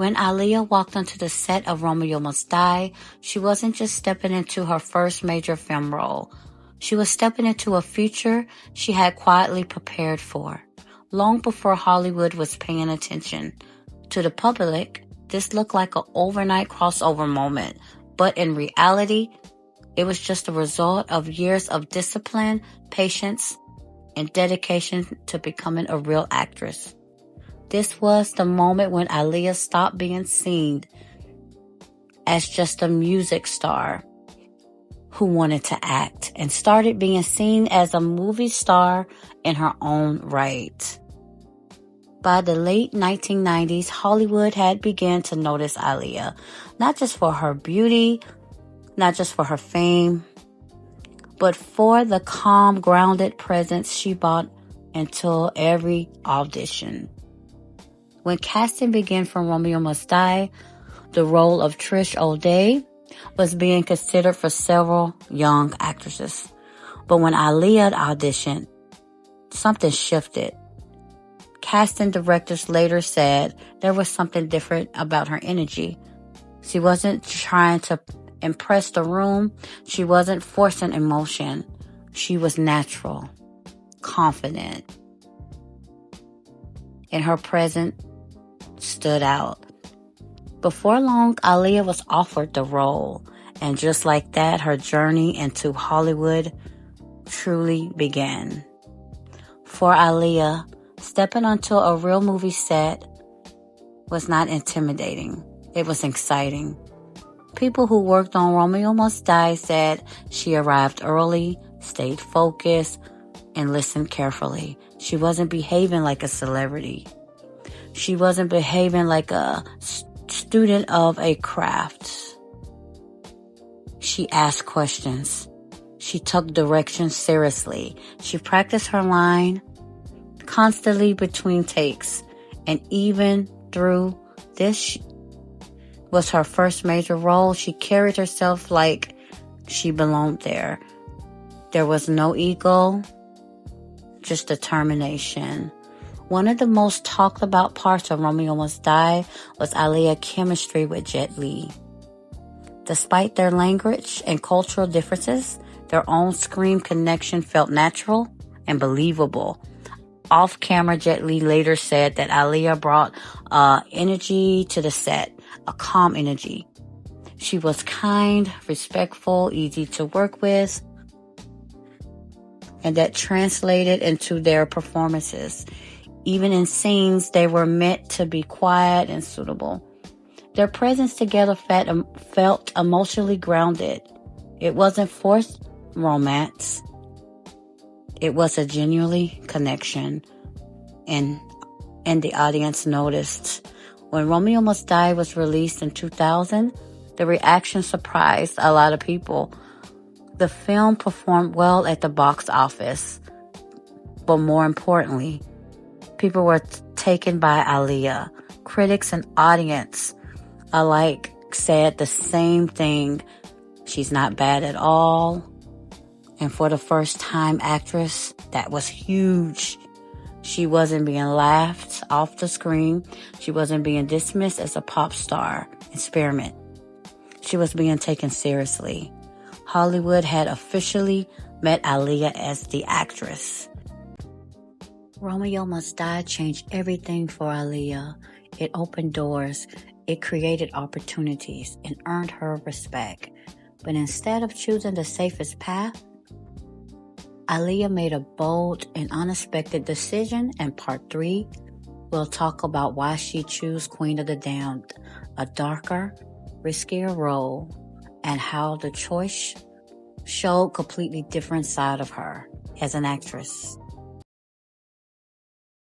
When Aaliyah walked onto the set of Romeo Must Die, she wasn't just stepping into her first major film role. She was stepping into a future she had quietly prepared for. Long before Hollywood was paying attention. To the public, this looked like an overnight crossover moment, but in reality, it was just a result of years of discipline, patience, and dedication to becoming a real actress. This was the moment when Aaliyah stopped being seen as just a music star who wanted to act and started being seen as a movie star in her own right. By the late 1990s, Hollywood had begun to notice Aaliyah, not just for her beauty, not just for her fame, but for the calm, grounded presence she brought into every audition. When casting began for Romeo Must Die, the role of Trish O'Day was being considered for several young actresses. But when Aaliyah auditioned, something shifted. Casting directors later said there was something different about her energy. She wasn't trying to impress the room. She wasn't forcing emotion. She was natural, confident, and her presence stood out. Before long, Aaliyah was offered the role, and just like that, her journey into Hollywood truly began. For Aaliyah, stepping onto a real movie set was not intimidating. It was exciting. People who worked on Romeo Must Die said she arrived early, stayed focused, and listened carefully. She wasn't behaving like a celebrity. She wasn't behaving like a student of a craft. She asked questions. She took directions seriously. She practiced her line constantly between takes. And even through this was her first major role, she carried herself like she belonged there. There was no ego, just determination. One of the most talked about parts of Romeo Must Die was Aaliyah's chemistry with Jet Li. Despite their language and cultural differences, their on-screen connection felt natural and believable. Off-camera, Jet Li later said that Aaliyah brought energy to the set, a calm energy. She was kind, respectful, easy to work with, and that translated into their performances. Even in scenes, they were meant to be quiet and suitable. Their presence together felt emotionally grounded. It wasn't forced romance. It was a genuinely connection. And the audience noticed. When Romeo Must Die was released in 2000, the reaction surprised a lot of people. The film performed well at the box office. But more importantly, people were taken by Aaliyah. Critics and audience alike said the same thing. She's not bad at all. And for the first time actress, that was huge. She wasn't being laughed off the screen. She wasn't being dismissed as a pop star experiment. She was being taken seriously. Hollywood had officially met Aaliyah as the actress. Romeo Must Die changed everything for Aaliyah. It opened doors, it created opportunities, and earned her respect. But instead of choosing the safest path, Aaliyah made a bold and unexpected decision. In part 3, we'll talk about why she chose Queen of the Damned, a darker, riskier role, and how the choice showed a completely different side of her as an actress.